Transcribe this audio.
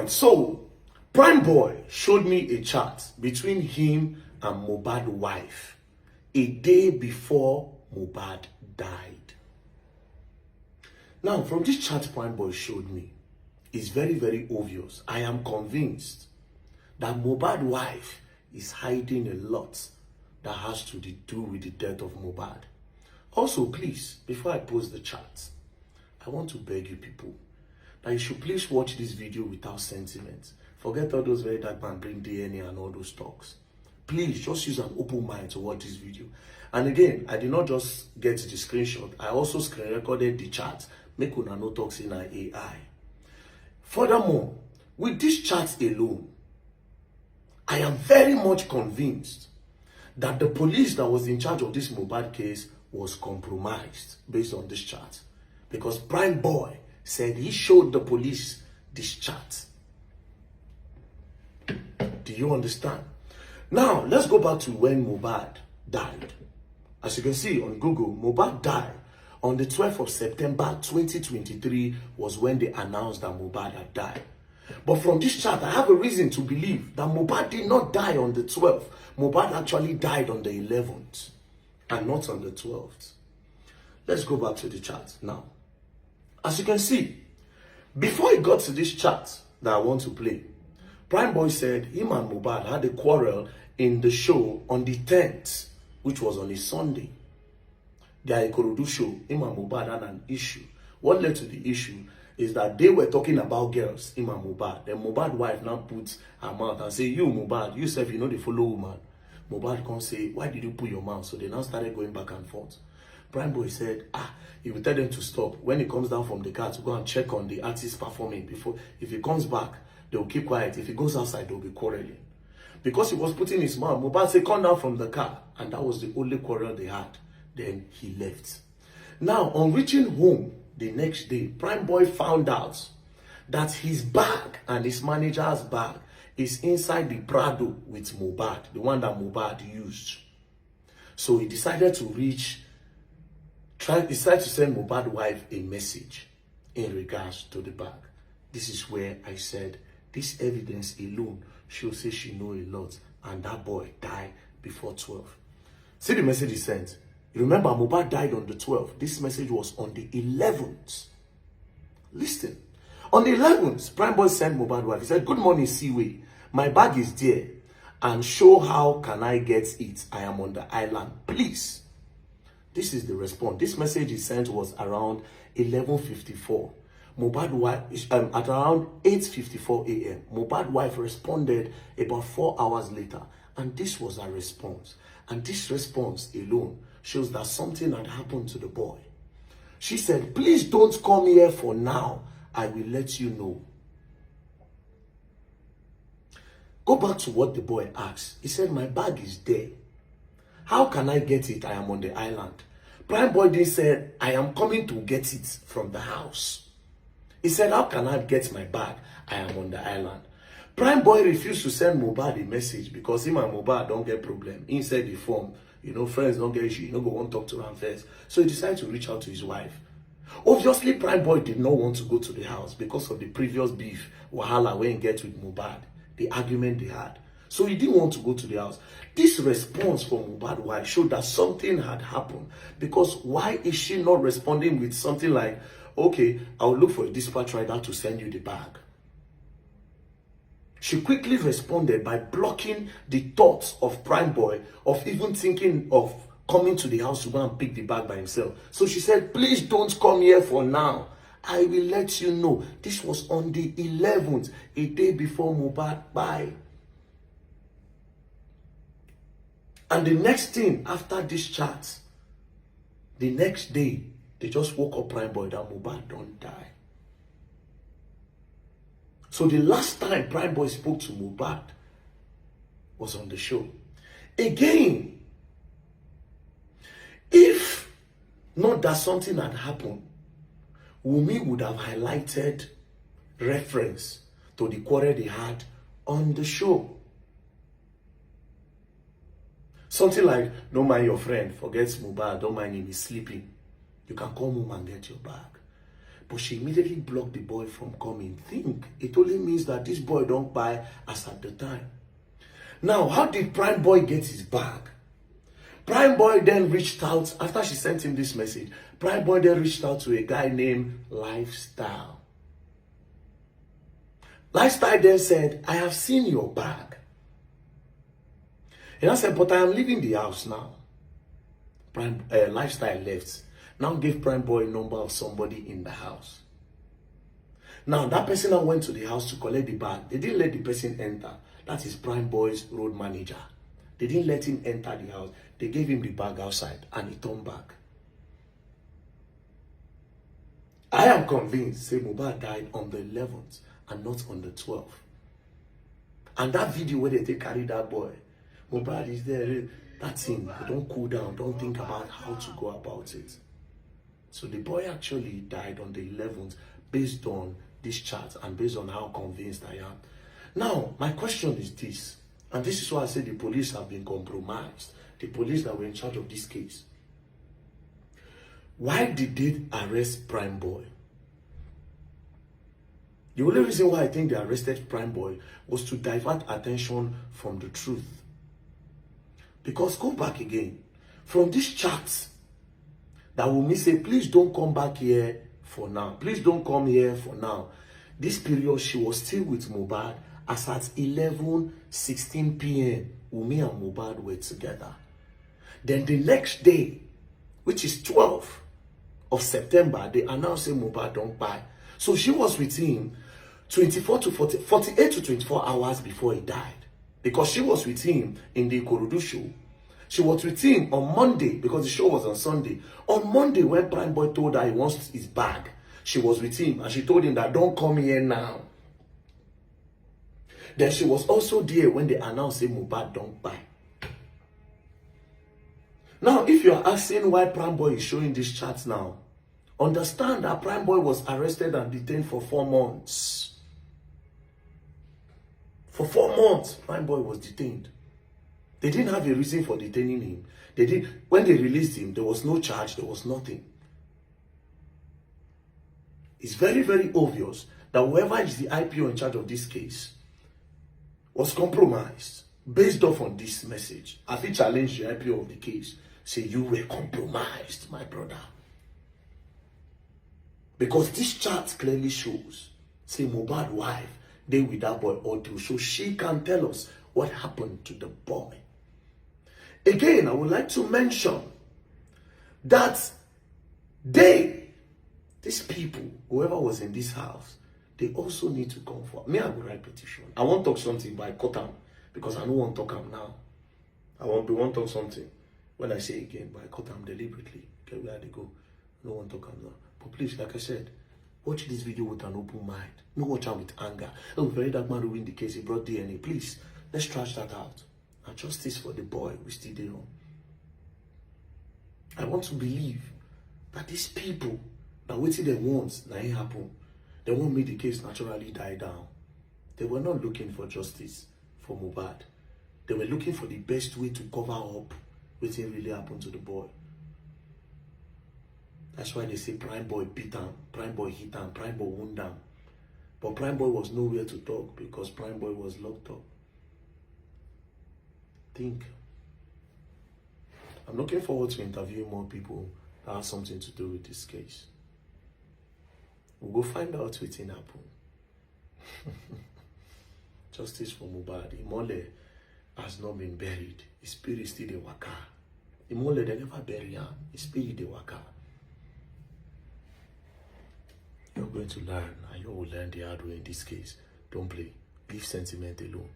right, so Prime Boy showed me a chat between him and Mohbad's wife a day before Mohbad died. Now, from this chat Prime Boy showed me, it's very, very obvious. I am convinced that Mohbad's wife is hiding a lot that has to do with the death of Mohbad. Also, please, before I post the chat, I want to beg you people that you should please watch this video without sentiment. Forget all those very dark man bring DNA and all those talks. Please just use an open mind to watch this video. And again, I did not just get the screenshot. I also screen recorded the chat. Make una no talks in our AI. Furthermore, with this chat alone, I am very much convinced that the police that was in charge of this Mohbad case was compromised based on this chat. Because Prime Boy said he showed the police this chat. Do you understand? Now, let's go back to when Mohbad died. As you can see on Google, Mohbad died on the 12th of September 2023 was when they announced that Mohbad had died. But from this chat, I have a reason to believe that Mohbad did not die on the 12th. Mohbad actually died on the 11th and not on the 12th. Let's go back to the chat now. As you can see, before he got to this chat that I want to play, Prime Boy said him and Mohbad had a quarrel in the show on the 10th, which was on a Sunday. Their Ikorodu show, him and Mohbad had an issue. What led to the issue is that they were talking about girls, him and Mohbad. Then Mohbad's wife now puts her mouth and say, you Mohbad, you self, you know the follow woman. Mohbad can't say, why did you put your mouth? So they now started going back and forth. Prime Boy said, he will tell them to stop. When he comes down from the car to go and check on the artist performing, before, if he comes back, they will keep quiet. If he goes outside, they will be quarreling. Because he was putting his mouth, Mohbad said, come down from the car. And that was the only quarrel they had. Then he left. Now, on reaching home the next day, Prime Boy found out that his bag and his manager's bag is inside the Prado with Mohbad, the one that Mohbad used. So he decided to decided to send Mohbad's wife a message in regards to the bag. This is where I said, this evidence alone shows say she know a lot, and that boy died before 12. See the message he sent. Remember, Mohbad died on the 12th. This message was on the 11th. Listen. On the 11th, Prime Boy sent Mohbad's wife. He said, good morning, Seaway. My bag is there. And show how can I get it. I am on the island. Please. This is the response. This message he sent was around 11:54. Mohbad's wife, at around 8:54 a.m. Mohbad's wife responded about 4 hours later. And this was her response. And this response alone shows that something had happened to the boy. She said, please don't come here for now. I will let you know. Go back to what the boy asked. He said, my bag is there. How can I get it? I am on the island. Prime Boy then said, I am coming to get it from the house. He said, how can I get my bag? I am on the island. Prime Boy refused to send Mohbad a message because him and Mohbad don't get problem. Inside the phone, you know, friends don't get issue. You know, go on talk to him first. So he decided to reach out to his wife. Obviously, Prime Boy did not want to go to the house because of the previous beef, wahala, when he get with Mohbad, the argument they had. So he didn't want to go to the house. This response from Mohbad's wife showed that something had happened. Because why is she not responding with something like, okay, I'll look for a dispatch rider to send you the bag? She quickly responded by blocking the thoughts of Prime Boy of even thinking of coming to the house to go and pick the bag by himself. So she said, please don't come here for now. I will let you know. This was on the 11th, a day before Mohbad died. And the next thing after this chat, the next day, they just woke up Prime Boy that Mohbad don't die. So the last time Prime Boy spoke to Mohbad was on the show. Again, if not that something had happened, Wunmi would have highlighted reference to the quarrel they had on the show. Something like, don't mind your friend, forget Mohbad, don't mind him, he's sleeping. You can come home and get your bag. but she immediately blocked the boy from coming. Think, it only means that this boy don't buy as at the time. Now, how did Prime Boy get his bag? Prime Boy then reached out, after she sent him this message, Prime Boy then reached out to a guy named Lifestyle. Lifestyle then said, I have seen your bag. And I said, but I am leaving the house now. Lifestyle left. Now gave Prime Boy a number of somebody in the house. Now that person now went to the house to collect the bag. They didn't let the person enter. That is Prime Boy's road manager. They didn't let him enter the house. They gave him the bag outside and he turned back. I am convinced, say Mohbad died on the 11th and not on the 12th. And that video where they carry that boy, Mohbad is there, that thing, they don't cool down, don't think about how to go about it. So the boy actually died on the 11th based on this chart and based on how convinced I am. Now, my question is this, and this is why I say the police have been compromised, the police that were in charge of this case. Why did they arrest Prime Boy? The only reason why I think they arrested Prime Boy was to divert attention from the truth. Because go back again, from these charts, that will mean say, please don't come back here for now. Please don't come here for now. This period, she was still with Mohbad as at 11:16 p.m. Wunmi and Mohbad were together. Then the next day, which is 12th of September, they announced that Mohbad don't buy. So she was with him 48 to 24 hours before he died. Because she was with him in the Ikorodu show. She was with him on Monday because the show was on Sunday. On Monday, when Prime Boy told her he wants his bag, she was with him and she told him that don't come here now. Then she was also there when they announced that Mohbad don't buy. Now, if you are asking why Prime Boy is showing these charts now, understand that Prime Boy was arrested and detained for 4 months. For 4 months, Prime Boy was detained. They didn't have a reason for detaining him. When they released him, there was no charge, there was nothing. It's very, very obvious that whoever is the IPO in charge of this case was compromised based off on this message. Have you challenged the IPO of the case? Say you were compromised, my brother. Because this chart clearly shows, say Mohbad's wife, they with that boy audio, so she can tell us what happened to the boy. Again, I would like to mention that these people, whoever was in this house, they also need to come for me. I will write petition. I want to talk something, but I cut them because I don't want to talk them now. I want to talk something when I say again, but I cut them deliberately. Okay, where they go? I don't want to talk them now. But please, like I said, watch this video with an open mind. No watch out with anger. Oh, very dark man who win the case. He brought DNA. Please, let's trash that out. And justice for the boy we still there on. I want to believe that these people, now waiting they want, now it happen. They won't make the case naturally die down. They were not looking for justice for Mohbad. They were looking for the best way to cover up what really happened to the boy. That's why they say Prime Boy beat him, Prime Boy hit him, Prime Boy wound him. But Prime Boy was nowhere to talk because Prime Boy was locked up. Think. I'm looking forward to interviewing more people that have something to do with this case. We'll go find out what's in happen. Justice for Mohbad. Imole has not been buried. His spirit still the waka. Imole, they never bury him. His spirit the waka. You're going to learn, and you will learn the hard way in this case. Don't play. Leave sentiment alone.